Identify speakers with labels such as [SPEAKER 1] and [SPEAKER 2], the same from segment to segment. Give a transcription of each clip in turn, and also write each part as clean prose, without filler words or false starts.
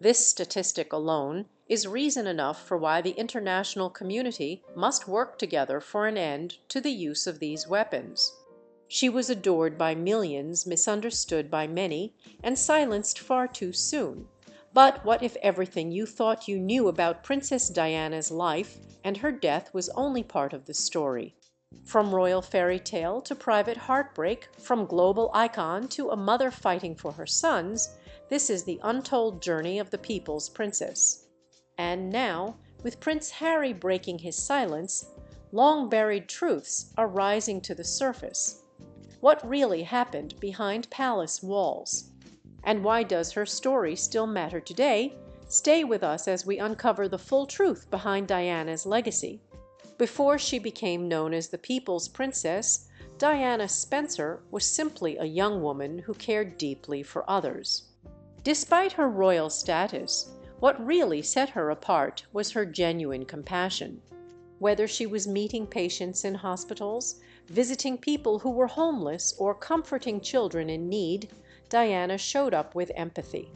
[SPEAKER 1] This statistic alone is reason enough for why the international community must work together for an end to the use of these weapons. She was adored by millions, misunderstood by many, and silenced far too soon. But what if everything you thought you knew about Princess Diana's life and her death was only part of the story? From royal fairy tale to private heartbreak, from global icon to a mother fighting for her sons, this is the untold journey of the people's princess. And now, with Prince Harry breaking his silence, long buried truths are rising to the surface. What really happened behind palace walls? And why does her story still matter today? Stay with us as we uncover the full truth behind Diana's legacy. Before she became known as the People's Princess, Diana Spencer was simply a young woman who cared deeply for others. Despite her royal status, what really set her apart was her genuine compassion. Whether she was meeting patients in hospitals, visiting people who were homeless, or comforting children in need, Diana showed up with empathy.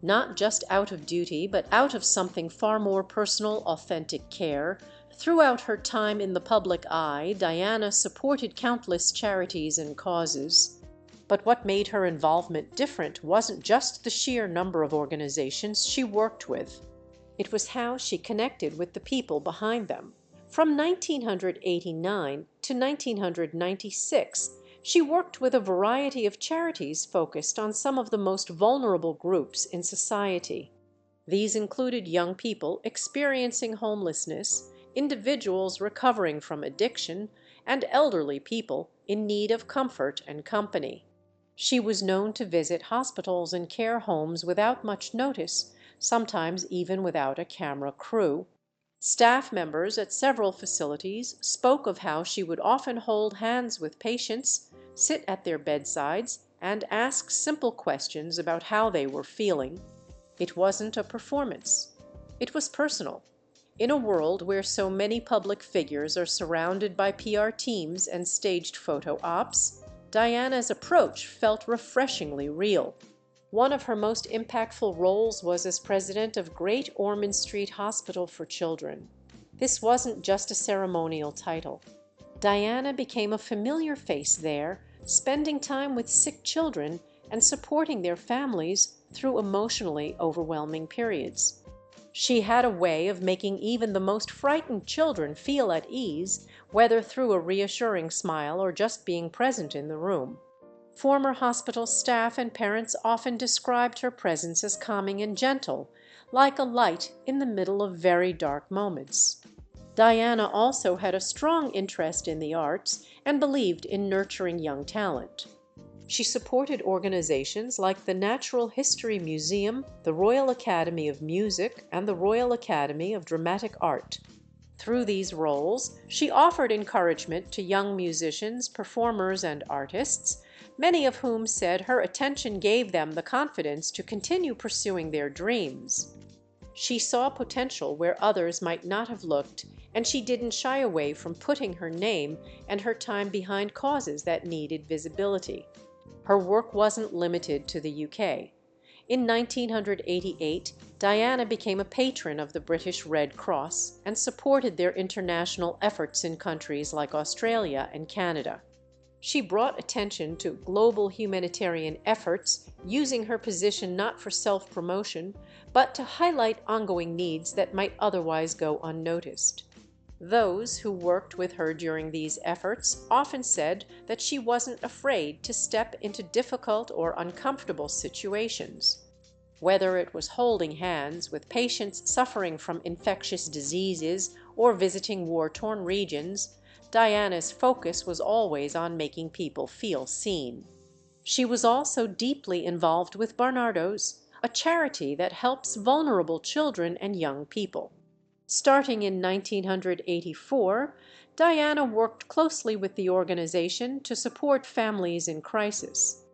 [SPEAKER 1] Not just out of duty, but out of something far more personal, authentic care. Throughout her time in the public eye, Diana supported countless charities and causes. But what made her involvement different wasn't just the sheer number of organizations she worked with. It was how she connected with the people behind them. From 1989 to 1996, she worked with a variety of charities focused on some of the most vulnerable groups in society. These included young people experiencing homelessness, individuals recovering from addiction, and elderly people in need of comfort and company. She was known to visit hospitals and care homes without much notice, sometimes even without a camera crew. Staff members at several facilities spoke of how she would often hold hands with patients, sit at their bedsides, and ask simple questions about how they were feeling. It wasn't a performance. It was personal. In a world where so many public figures are surrounded by PR teams and staged photo ops, Diana's approach felt refreshingly real. One of her most impactful roles was as president of Great Ormond Street Hospital for Children. This wasn't just a ceremonial title. Diana became a familiar face there, spending time with sick children and supporting their families through emotionally overwhelming periods. She had a way of making even the most frightened children feel at ease, whether through a reassuring smile or just being present in the room. Former hospital staff and parents often described her presence as calming and gentle, like a light in the middle of very dark moments. Diana also had a strong interest in the arts and believed in nurturing young talent. She supported organizations like the Natural History Museum, the Royal Academy of Music, and the Royal Academy of Dramatic Art. Through these roles, she offered encouragement to young musicians, performers, and artists, many of whom said her attention gave them the confidence to continue pursuing their dreams. She saw potential where others might not have looked, and she didn't shy away from putting her name and her time behind causes that needed visibility. Her work wasn't limited to the UK. In 1988, Diana became a patron of the British Red Cross and supported their international efforts in countries like Australia and Canada. She brought attention to global humanitarian efforts, using her position not for self-promotion, but to highlight ongoing needs that might otherwise go unnoticed. Those who worked with her during these efforts often said that she wasn't afraid to step into difficult or uncomfortable situations. Whether it was holding hands with patients suffering from infectious diseases or visiting war-torn regions, Diana's focus was always on making people feel seen. She was also deeply involved with Barnardo's, a charity that helps vulnerable children and young people. Starting in 1984, Diana worked closely with the organization to support families in crisis.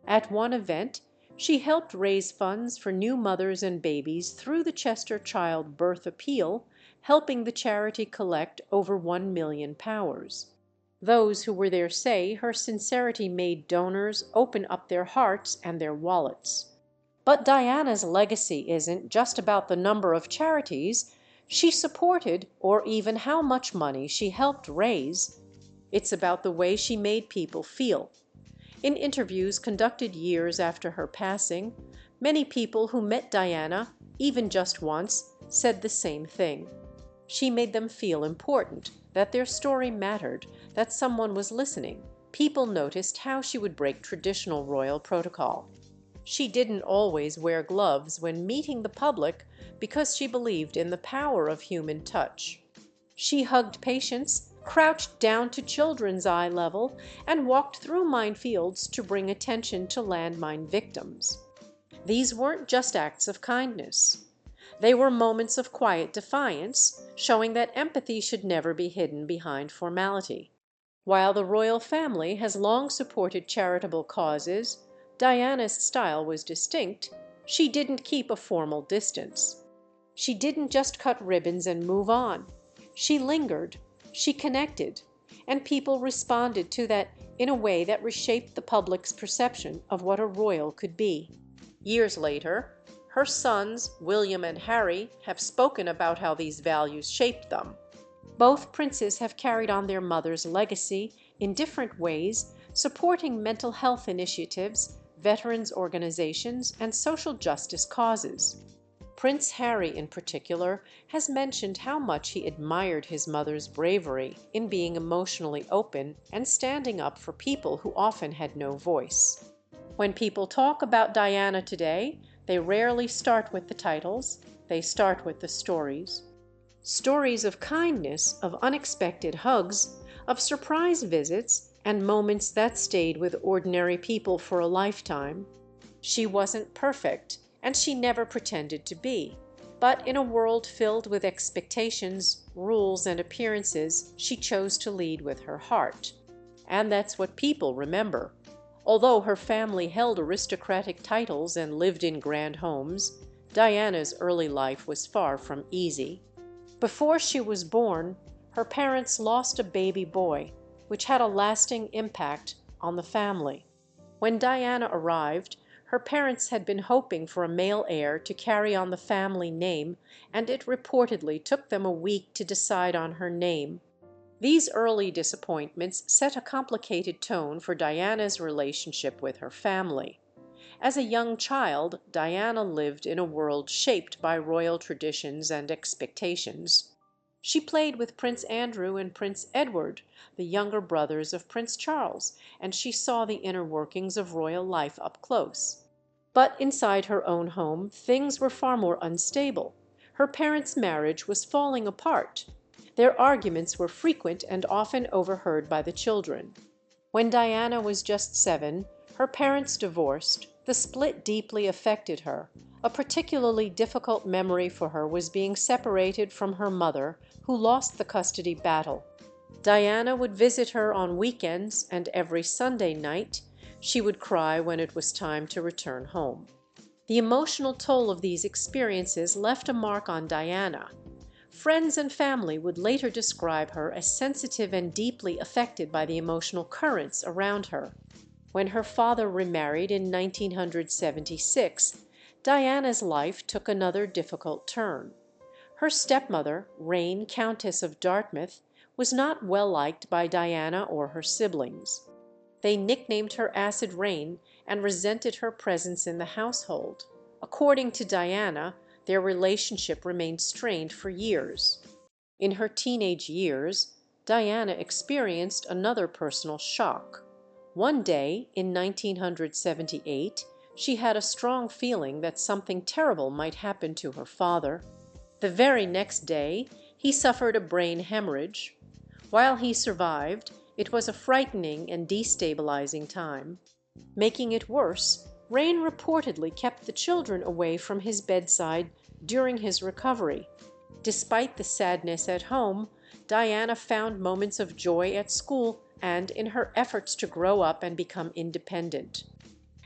[SPEAKER 1] At one event, she helped raise funds for new mothers and babies through the Chester Child Birth Appeal, helping the charity collect over £1 million. Those who were there say her sincerity made donors open up their hearts and their wallets. But Diana's legacy isn't just about the number of charities she supported or even how much money she helped raise. It's about the way she made people feel. In interviews conducted years after her passing, many people who met Diana, even just once, said the same thing. She made them feel important, that their story mattered, that someone was listening. People noticed how she would break traditional royal protocol. She didn't always wear gloves when meeting the public because she believed in the power of human touch. She hugged patients, crouched down to children's eye level, and walked through minefields to bring attention to landmine victims. These weren't just acts of kindness. They were moments of quiet defiance, showing that empathy should never be hidden behind formality. While the royal family has long supported charitable causes, Diana's style was distinct. She didn't keep a formal distance. She didn't just cut ribbons and move on. She lingered, she connected, and people responded to that in a way that reshaped the public's perception of what a royal could be. Years later, her sons, William and Harry, have spoken about how these values shaped them. Both princes have carried on their mother's legacy in different ways, supporting mental health initiatives, veterans organizations, and social justice causes. Prince Harry, in particular, has mentioned how much he admired his mother's bravery in being emotionally open and standing up for people who often had no voice. When people talk about Diana today, they rarely start with the titles, they start with the stories. Stories of kindness, of unexpected hugs, of surprise visits, and moments that stayed with ordinary people for a lifetime. She wasn't perfect, and she never pretended to be. But in a world filled with expectations, rules, and appearances, she chose to lead with her heart. And that's what people remember. Although her family held aristocratic titles and lived in grand homes, Diana's early life was far from easy. Before she was born, her parents lost a baby boy, which had a lasting impact on the family. When Diana arrived, her parents had been hoping for a male heir to carry on the family name, and it reportedly took them a week to decide on her name. These early disappointments set a complicated tone for Diana's relationship with her family. As a young child, Diana lived in a world shaped by royal traditions and expectations. She played with Prince Andrew and Prince Edward, the younger brothers of Prince Charles, and she saw the inner workings of royal life up close. But inside her own home, things were far more unstable. Her parents' marriage was falling apart. Their arguments were frequent and often overheard by the children. When Diana was just 7, her parents divorced. The split deeply affected her. A particularly difficult memory for her was being separated from her mother, who lost the custody battle. Diana would visit her on weekends, and every Sunday night she would cry when it was time to return home. The emotional toll of these experiences left a mark on Diana. Friends and family would later describe her as sensitive and deeply affected by the emotional currents around her. When her father remarried in 1976, Diana's life took another difficult turn. Her stepmother, Reine, Countess of Dartmouth, was not well liked by Diana or her siblings. They nicknamed her Acid Reine and resented her presence in the household. According to Diana, their relationship remained strained for years. In her teenage years, Diana experienced another personal shock. One day, in 1978, she had a strong feeling that something terrible might happen to her father. The very next day, he suffered a brain hemorrhage. While he survived, it was a frightening and destabilizing time. Making it worse, Reine reportedly kept the children away from his bedside during his recovery. Despite the sadness at home, Diana found moments of joy at school and in her efforts to grow up and become independent.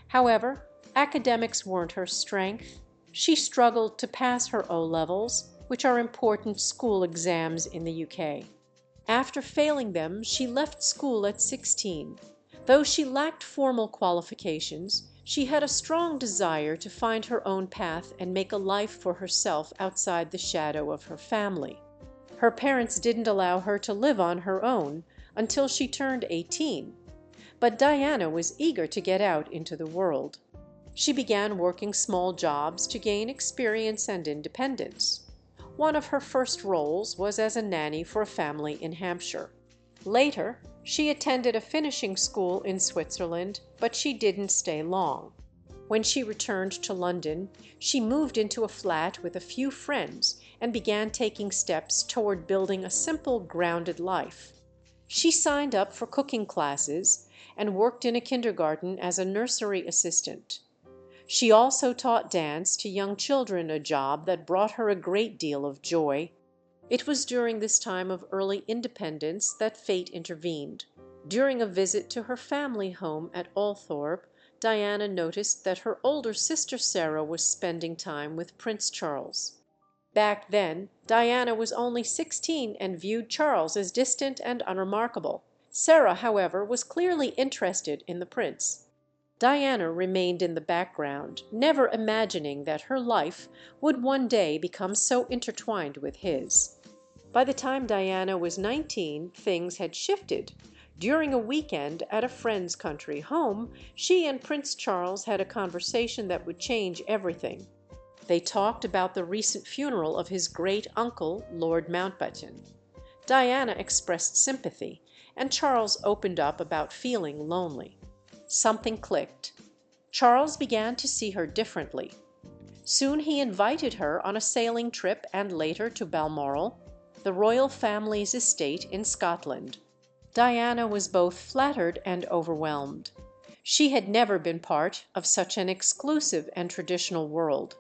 [SPEAKER 1] However, academics weren't her strength. She struggled to pass her O-levels, which are important school exams in the UK. After failing them, she left school at 16. Though she lacked formal qualifications, She had a strong desire to find her own path and make a life for herself outside the shadow of her family. Her parents didn't allow her to live on her own until she turned 18, but Diana was eager to get out into the world. She began working small jobs to gain experience and independence. One of her first roles was as a nanny for a family in Hampshire. Later, she attended a finishing school in Switzerland, but she didn't stay long. When she returned to London, she moved into a flat with a few friends and began taking steps toward building a simple, grounded life. She signed up for cooking classes and worked in a kindergarten as a nursery assistant. She also taught dance to young children, a job that brought her a great deal of joy. It was during this time of early independence that fate intervened. During a visit to her family home at Althorpe, Diana noticed that her older sister Sarah was spending time with Prince Charles. Back then, Diana was only 16 and viewed Charles as distant and unremarkable. Sarah, however, was clearly interested in the prince. Diana remained in the background, never imagining that her life would one day become so intertwined with his. By the time Diana was 19, things had shifted. During a weekend at a friend's country home, she and Prince Charles had a conversation that would change everything. They talked about the recent funeral of his great uncle, Lord Mountbatten. Diana expressed sympathy, and Charles opened up about feeling lonely. Something clicked. Charles began to see her differently. Soon he invited her on a sailing trip and later to Balmoral, the royal family's estate in Scotland. Diana was both flattered and overwhelmed. She had never been part of such an exclusive and traditional world.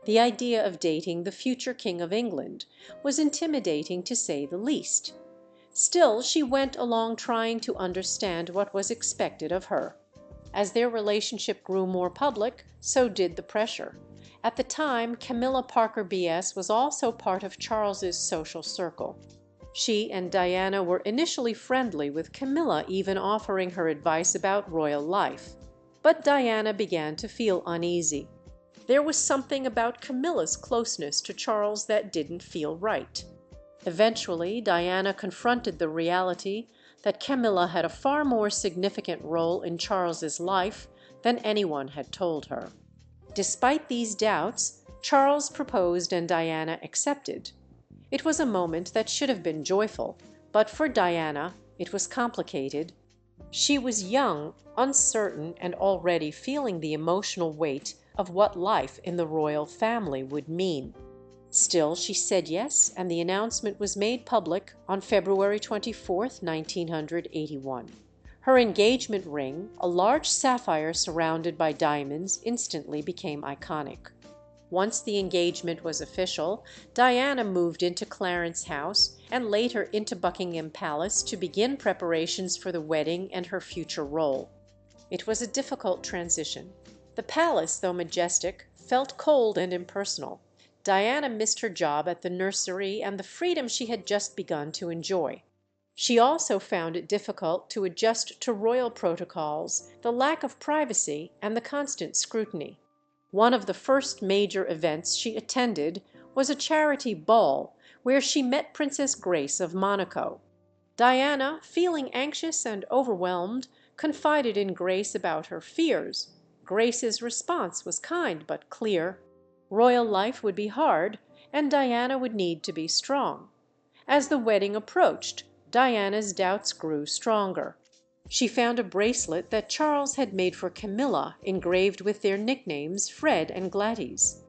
[SPEAKER 1] The idea of dating the future King of England was intimidating, to say the least. Still, she went along trying to understand what was expected of her. As their relationship grew more public, so did the pressure. At the time, Camilla Parker B.S. was also part of Charles's social circle. She and Diana were initially friendly, with Camilla even offering her advice about royal life. But Diana began to feel uneasy. There was something about Camilla's closeness to Charles that didn't feel right. Eventually, Diana confronted the reality that Camilla had a far more significant role in Charles's life than anyone had told her. Despite these doubts, Charles proposed and Diana accepted. It was a moment that should have been joyful, but for Diana it was complicated. She was young, uncertain, and already feeling the emotional weight of what life in the royal family would mean. Still, she said yes, and the announcement was made public on February 24, 1981. Her engagement ring, a large sapphire surrounded by diamonds, instantly became iconic. Once the engagement was official, Diana moved into Clarence House and later into Buckingham Palace to begin preparations for the wedding and her future role. It was a difficult transition. The palace, though majestic, felt cold and impersonal. Diana missed her job at the nursery and the freedom she had just begun to enjoy. She also found it difficult to adjust to royal protocols, the lack of privacy, and the constant scrutiny. One of the first major events she attended was a charity ball, where she met Princess Grace of Monaco. Diana, feeling anxious and overwhelmed, confided in Grace about her fears. Grace's response was kind but clear. Royal life would be hard, and Diana would need to be strong. As the wedding approached, Diana's doubts grew stronger. She found a bracelet that Charles had made for Camilla, engraved with their nicknames Fred and Gladys.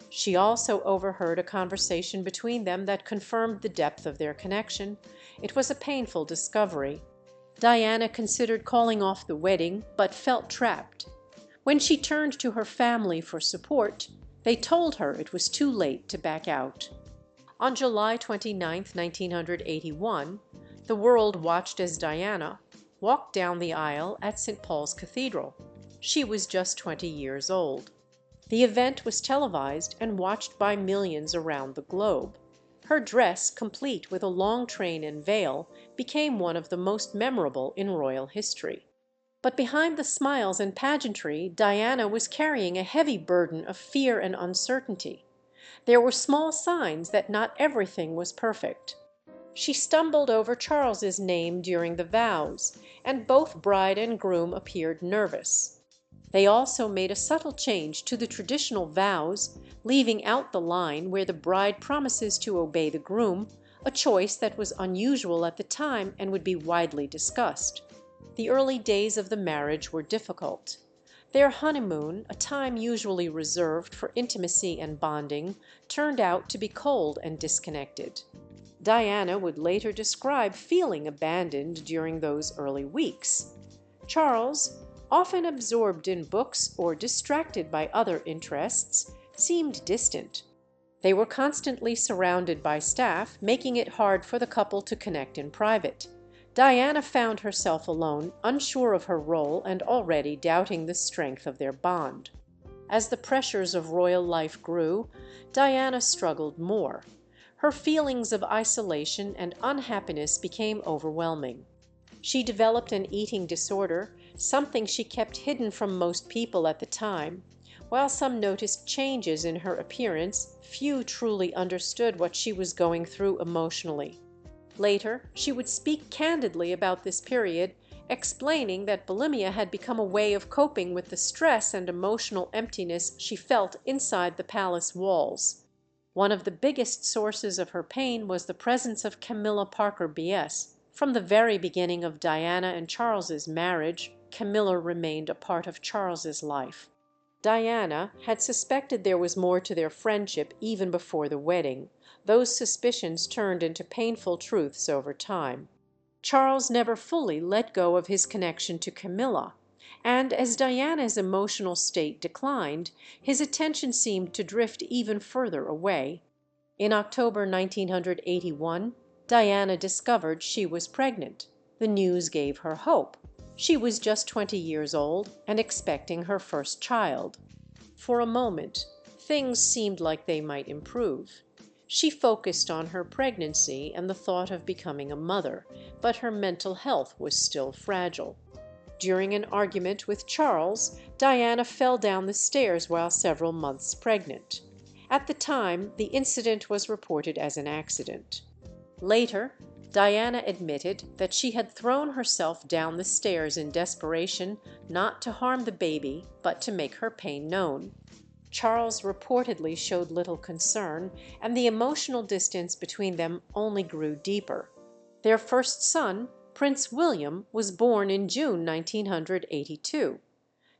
[SPEAKER 1] She also overheard a conversation between them that confirmed the depth of their connection. It was a painful discovery. Diana considered calling off the wedding, but felt trapped. When she turned to her family for support, they told her it was too late to back out. On July 29, 1981, the world watched as Diana walked down the aisle at St. Paul's Cathedral. She was just 20 years old. The event was televised and watched by millions around the globe. Her dress, complete with a long train and veil, became one of the most memorable in royal history. But behind the smiles and pageantry, Diana was carrying a heavy burden of fear and uncertainty. There were small signs that not everything was perfect. She stumbled over Charles's name during the vows, and both bride and groom appeared nervous. They also made a subtle change to the traditional vows, leaving out the line where the bride promises to obey the groom, a choice that was unusual at the time and would be widely discussed. The early days of the marriage were difficult. Their honeymoon, a time usually reserved for intimacy and bonding, turned out to be cold and disconnected. Diana would later describe feeling abandoned during those early weeks. Charles, often absorbed in books or distracted by other interests, seemed distant. They were constantly surrounded by staff, making it hard for the couple to connect in private. Diana found herself alone, unsure of her role and already doubting the strength of their bond. As the pressures of royal life grew, Diana struggled more. Her feelings of isolation and unhappiness became overwhelming. She developed an eating disorder, something she kept hidden from most people at the time. While some noticed changes in her appearance, few truly understood what she was going through emotionally. Later, she would speak candidly about this period, explaining that bulimia had become a way of coping with the stress and emotional emptiness she felt inside the palace walls. One of the biggest sources of her pain was the presence of Camilla Parker Bes. From the very beginning of Diana and Charles's marriage, Camilla remained a part of Charles's life. Diana had suspected there was more to their friendship even before the wedding. Those suspicions turned into painful truths over time. Charles never fully let go of his connection to Camilla, and as Diana's emotional state declined, his attention seemed to drift even further away. In October 1981, Diana discovered she was pregnant. The news gave her hope. She was just 20 years old and expecting her first child. For a moment, things seemed like they might improve. She focused on her pregnancy and the thought of becoming a mother, but her mental health was still fragile. During an argument with Charles, Diana fell down the stairs while several months pregnant. At the time, the incident was reported as an accident. Later, Diana admitted that she had thrown herself down the stairs in desperation, not to harm the baby, but to make her pain known. Charles reportedly showed little concern, and the emotional distance between them only grew deeper. Their first son, Prince William, was born in June 1982.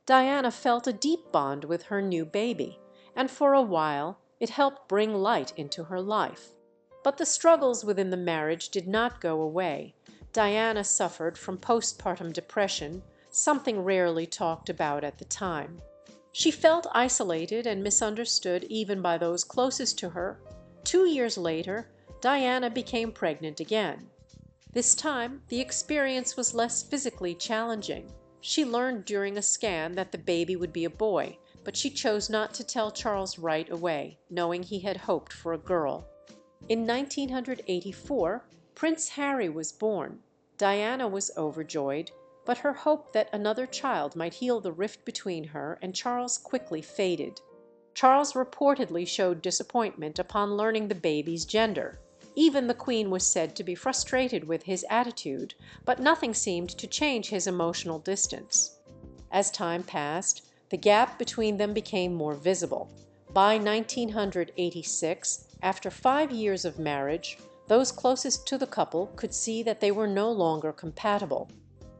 [SPEAKER 1] Diana felt a deep bond with her new baby, and for a while it helped bring light into her life. But the struggles within the marriage did not go away. Diana suffered from postpartum depression, something rarely talked about at the time. She felt isolated and misunderstood even by those closest to her. 2 years later, Diana became pregnant again. This time, the experience was less physically challenging. She learned during a scan that the baby would be a boy, but she chose not to tell Charles right away, knowing he had hoped for a girl. In 1984, Prince Harry was born. Diana was overjoyed, but her hope that another child might heal the rift between her and Charles quickly faded. Charles reportedly showed disappointment upon learning the baby's gender. Even the Queen was said to be frustrated with his attitude, but nothing seemed to change his emotional distance. As time passed, the gap between them became more visible. By 1986, after 5 years of marriage, those closest to the couple could see that they were no longer compatible.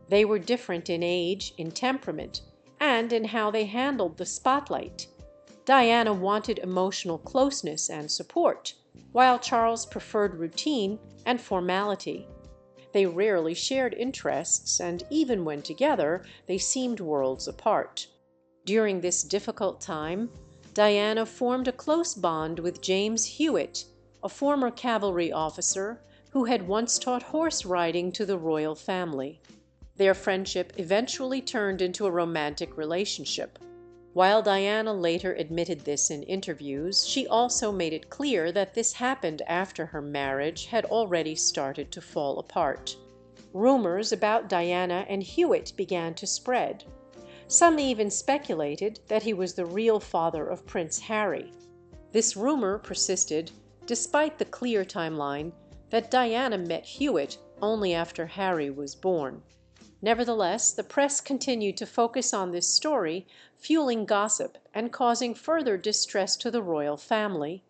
[SPEAKER 1] They were different in age, in temperament, and in how they handled the spotlight. Diana wanted emotional closeness and support, while Charles preferred routine and formality. They rarely shared interests, and even when together, they seemed worlds apart. During this difficult time, Diana formed a close bond with James Hewitt, a former cavalry officer who had once taught horse riding to the royal family. Their friendship eventually turned into a romantic relationship. While Diana later admitted this in interviews, she also made it clear that this happened after her marriage had already started to fall apart. Rumors about Diana and Hewitt began to spread. Some even speculated that he was the real father of Prince Harry. This rumor persisted despite the clear timeline that Diana met Hewitt only after Harry was born. Nevertheless, the press continued to focus on this story, fueling gossip and causing further distress to the royal family.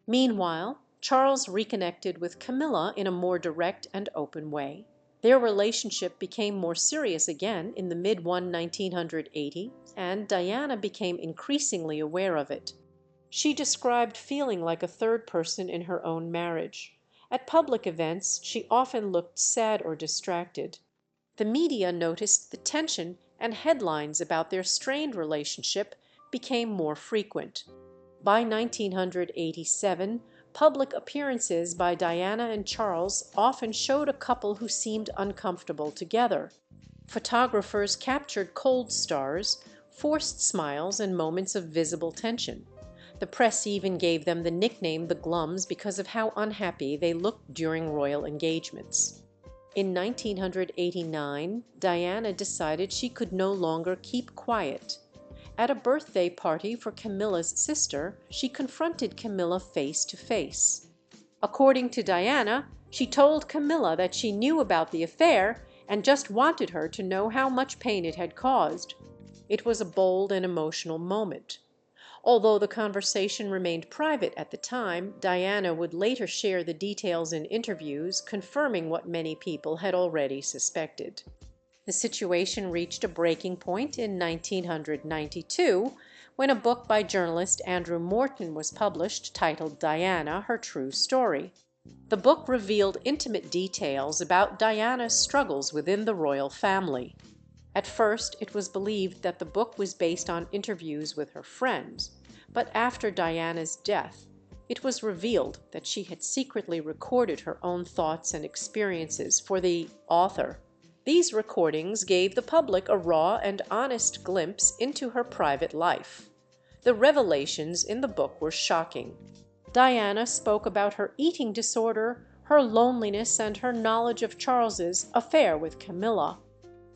[SPEAKER 1] Meanwhile, Charles reconnected with Camilla in a more direct and open way. Their relationship became more serious again in the mid-1980s, and Diana became increasingly aware of it. She described feeling like a third person in her own marriage. At public events she often looked sad or distracted. The media noticed the tension, and headlines about their strained relationship became more frequent. By 1987, public appearances by Diana and Charles often showed a couple who seemed uncomfortable together. Photographers captured cold stars, forced smiles, and moments of visible tension. The press even gave them the nickname the Glums because of how unhappy they looked during royal engagements. In 1989, Diana decided she could no longer keep quiet. At a birthday party for Camilla's sister, she confronted Camilla face to face. According to Diana, she told Camilla that she knew about the affair and just wanted her to know how much pain it had caused. It was a bold and emotional moment. Although the conversation remained private at the time, Diana would later share the details in interviews, confirming what many people had already suspected. The situation reached a breaking point in 1992 when a book by journalist Andrew Morton was published titled Diana, Her True Story. The book revealed intimate details about Diana's struggles within the royal family. At first, it was believed that the book was based on interviews with her friends, but after Diana's death, it was revealed that she had secretly recorded her own thoughts and experiences for the author. These recordings gave the public a raw and honest glimpse into her private life. The revelations in the book were shocking. Diana spoke about her eating disorder, her loneliness, and her knowledge of Charles's affair with Camilla.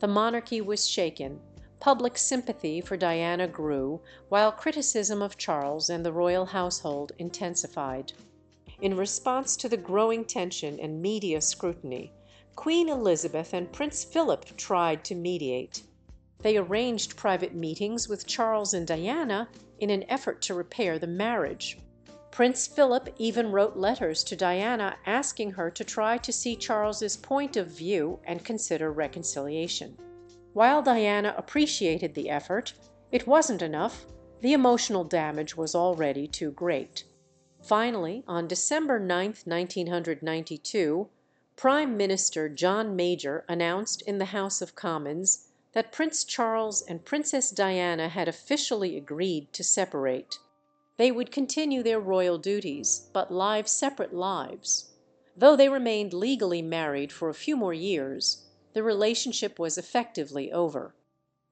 [SPEAKER 1] The monarchy was shaken. Public sympathy for Diana grew, while criticism of Charles and the royal household intensified. In response to the growing tension and media scrutiny, Queen Elizabeth and Prince Philip tried to mediate. They arranged private meetings with Charles and Diana in an effort to repair the marriage. Prince Philip even wrote letters to Diana asking her to try to see Charles's point of view and consider reconciliation. While Diana appreciated the effort, it wasn't enough. The emotional damage was already too great. Finally, on December 9, 1992, Prime Minister John Major announced in the House of Commons that Prince Charles and Princess Diana had officially agreed to separate. They would continue their royal duties, but live separate lives. Though they remained legally married for a few more years, the relationship was effectively over.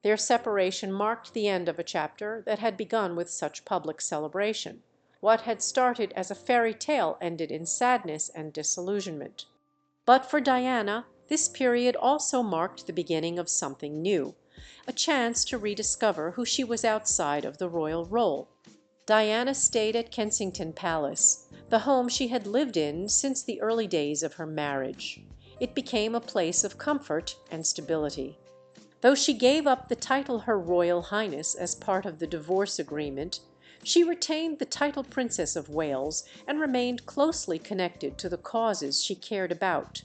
[SPEAKER 1] Their separation marked the end of a chapter that had begun with such public celebration. What had started as a fairy tale ended in sadness and disillusionment. But for Diana, this period also marked the beginning of something new, a chance to rediscover who she was outside of the royal role. Diana stayed at Kensington Palace, the home she had lived in since the early days of her marriage. It became a place of comfort and stability. Though she gave up the title Her Royal Highness as part of the divorce agreement, she retained the title Princess of Wales and remained closely connected to the causes she cared about.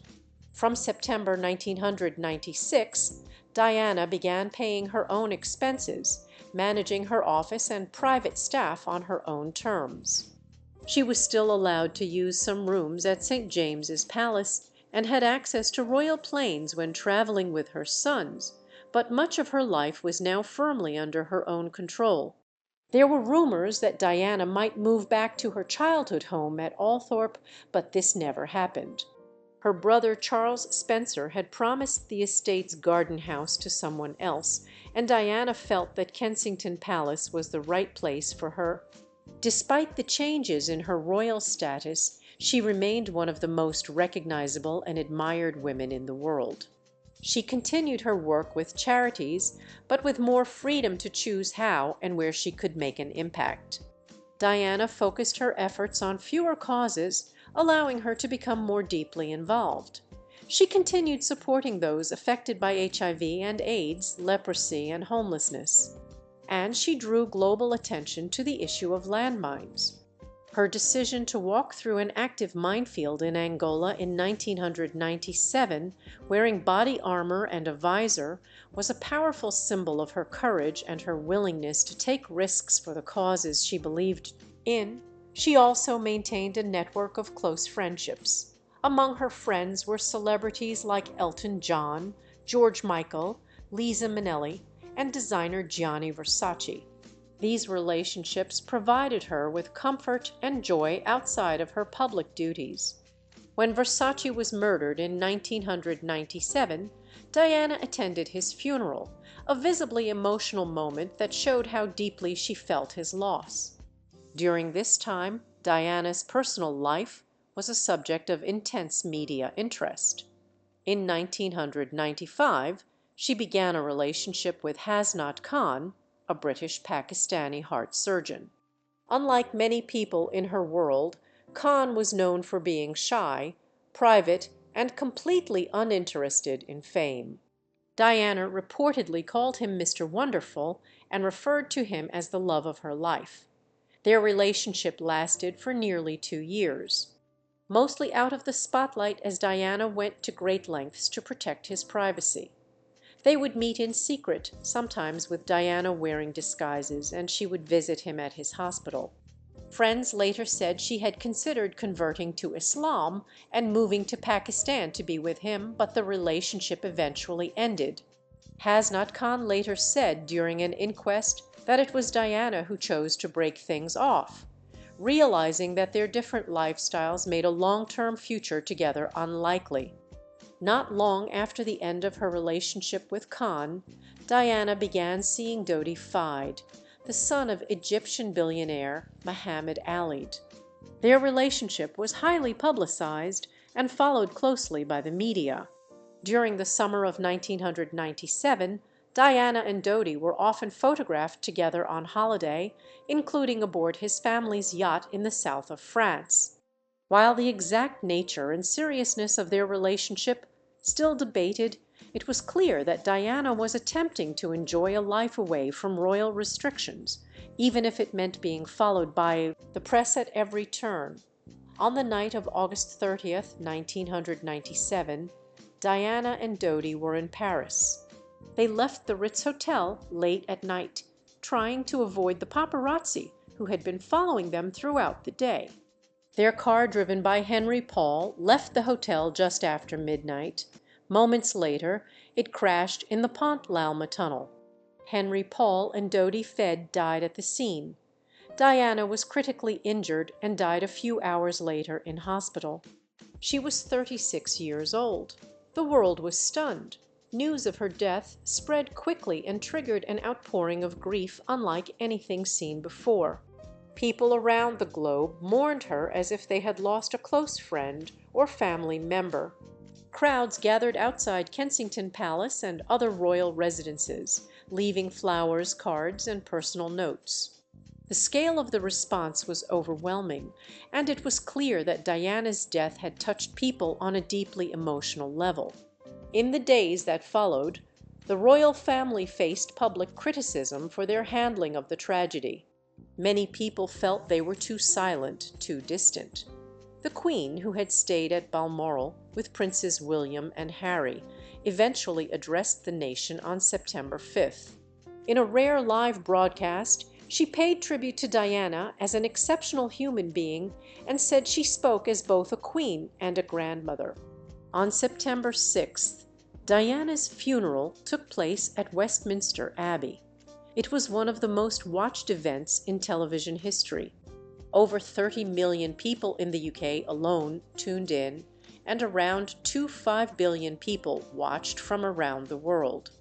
[SPEAKER 1] From September 1996, Diana began paying her own expenses, managing her office and private staff on her own terms. She was still allowed to use some rooms at St. James's Palace and had access to royal planes when traveling with her sons, but much of her life was now firmly under her own control. There were rumors that Diana might move back to her childhood home at Althorpe, but this never happened. Her brother Charles Spencer had promised the estate's garden house to someone else, and Diana felt that Kensington Palace was the right place for her. Despite the changes in her royal status, she remained one of the most recognizable and admired women in the world. She continued her work with charities, but with more freedom to choose how and where she could make an impact. Diana focused her efforts on fewer causes, allowing her to become more deeply involved. She continued supporting those affected by HIV and AIDS, leprosy, and homelessness. And she drew global attention to the issue of landmines. Her decision to walk through an active minefield in Angola in 1997, wearing body armor and a visor, was a powerful symbol of her courage and her willingness to take risks for the causes she believed in. She also maintained a network of close friendships. Among her friends were celebrities like Elton John, George Michael, Liza Minnelli, and designer Gianni Versace. These relationships provided her with comfort and joy outside of her public duties. When Versace was murdered in 1997, Diana attended his funeral, a visibly emotional moment that showed how deeply she felt his loss. During this time, Diana's personal life was a subject of intense media interest. In 1995, she began a relationship with Hasnat Khan, a British Pakistani heart surgeon. Unlike many people in her world, Khan was known for being shy, private, and completely uninterested in fame. Diana reportedly called him Mr. Wonderful and referred to him as the love of her life. Their relationship lasted for nearly 2 years. Mostly out of the spotlight, as Diana went to great lengths to protect his privacy. They would meet in secret, sometimes with Diana wearing disguises, and she would visit him at his hospital. Friends later said she had considered converting to Islam and moving to Pakistan to be with him, but the relationship eventually ended. Hasnat Khan later said during an inquest that it was Diana who chose to break things off, realizing that their different lifestyles made a long-term future together unlikely. Not long after the end of her relationship with Khan, Diana began seeing Dodi Fide, the son of Egyptian billionaire Mohammed Alid. Their relationship was highly publicized and followed closely by the media. During the summer of 1997, Diana and Dodi were often photographed together on holiday, including aboard his family's yacht in the south of France. While the exact nature and seriousness of their relationship still debated, it was clear that Diana was attempting to enjoy a life away from royal restrictions, even if it meant being followed by the press at every turn. On the night of August 30th, 1997, Diana and Dodi were in Paris. They left the Ritz Hotel late at night, trying to avoid the paparazzi who had been following them throughout the day. Their car, driven by Henry Paul, left the hotel just after midnight. Moments later, it crashed in the Pont l'Alma tunnel. Henry Paul and Dodi Fed died at the scene. Diana was critically injured and died a few hours later in hospital. She was 36 years old. The world was stunned. News of her death spread quickly and triggered an outpouring of grief unlike anything seen before. People around the globe mourned her as if they had lost a close friend or family member. Crowds gathered outside Kensington Palace and other royal residences, leaving flowers, cards, and personal notes. The scale of the response was overwhelming, and it was clear that Diana's death had touched people on a deeply emotional level. In the days that followed, the royal family faced public criticism for their handling of the tragedy. Many people felt they were too silent, too distant. The Queen, who had stayed at Balmoral with Princes William and Harry, eventually addressed the nation on September 5th. In a rare live broadcast, she paid tribute to Diana as an exceptional human being and said she spoke as both a queen and a grandmother. On September 6th, Diana's funeral took place at Westminster Abbey. It was one of the most watched events in television history. Over 30 million people in the UK alone tuned in, and around 2.5 billion people watched from around the world.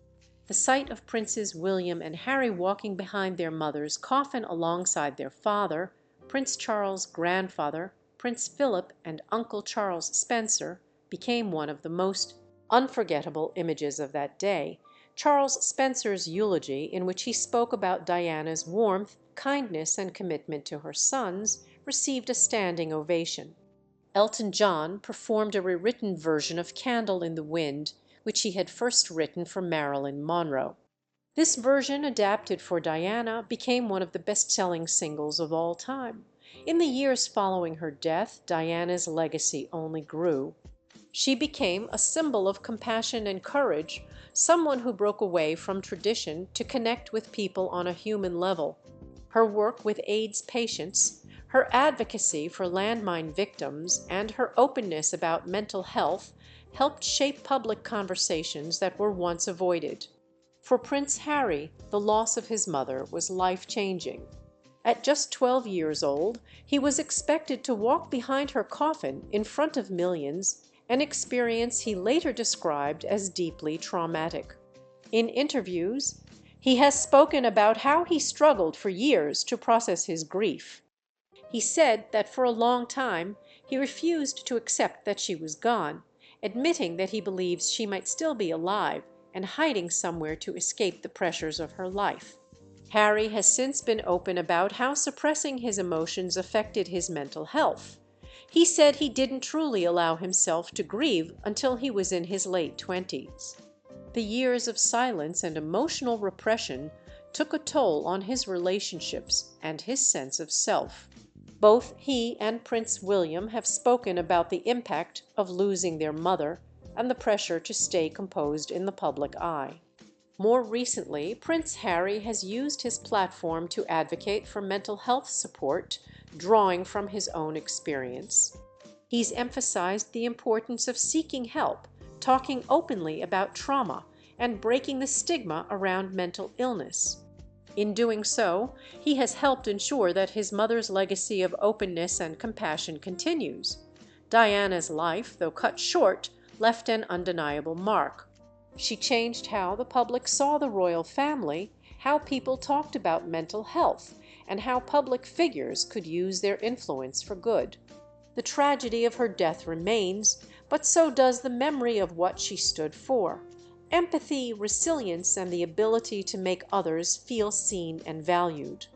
[SPEAKER 1] The sight of Princes William and Harry walking behind their mother's coffin alongside their father, Prince Charles' grandfather, Prince Philip, and Uncle Charles Spencer, became one of the most unforgettable images of that day. Charles Spencer's eulogy, in which he spoke about Diana's warmth, kindness, and commitment to her sons, received a standing ovation. Elton John performed a rewritten version of "Candle in the Wind," which he had first written for Marilyn Monroe. This version, adapted for Diana, became one of the best-selling singles of all time. In the years following her death, Diana's legacy only grew. She became a symbol of compassion and courage, someone who broke away from tradition to connect with people on a human level. Her work with AIDS patients, her advocacy for landmine victims, and her openness about mental health helped shape public conversations that were once avoided. For Prince Harry, the loss of his mother was life-changing. At just 12 years old, he was expected to walk behind her coffin in front of millions, an experience he later described as deeply traumatic. In interviews, he has spoken about how he struggled for years to process his grief. He said that for a long time he refused to accept that she was gone, admitting that he believes she might still be alive and hiding somewhere to escape the pressures of her life. Harry has since been open about how suppressing his emotions affected his mental health. He said he didn't truly allow himself to grieve until he was in his late 20s. The years of silence and emotional repression took a toll on his relationships and his sense of self. Both he and Prince William have spoken about the impact of losing their mother and the pressure to stay composed in the public eye. More recently, Prince Harry has used his platform to advocate for mental health support, drawing from his own experience. He's emphasized the importance of seeking help, talking openly about trauma, and breaking the stigma around mental illness. In doing so, he has helped ensure that his mother's legacy of openness and compassion continues. Diana's life, though cut short, left an undeniable mark. She changed how the public saw the royal family, how people talked about mental health, and how public figures could use their influence for good. The tragedy of her death remains, but so does the memory of what she stood for: empathy, resilience, and the ability to make others feel seen and valued.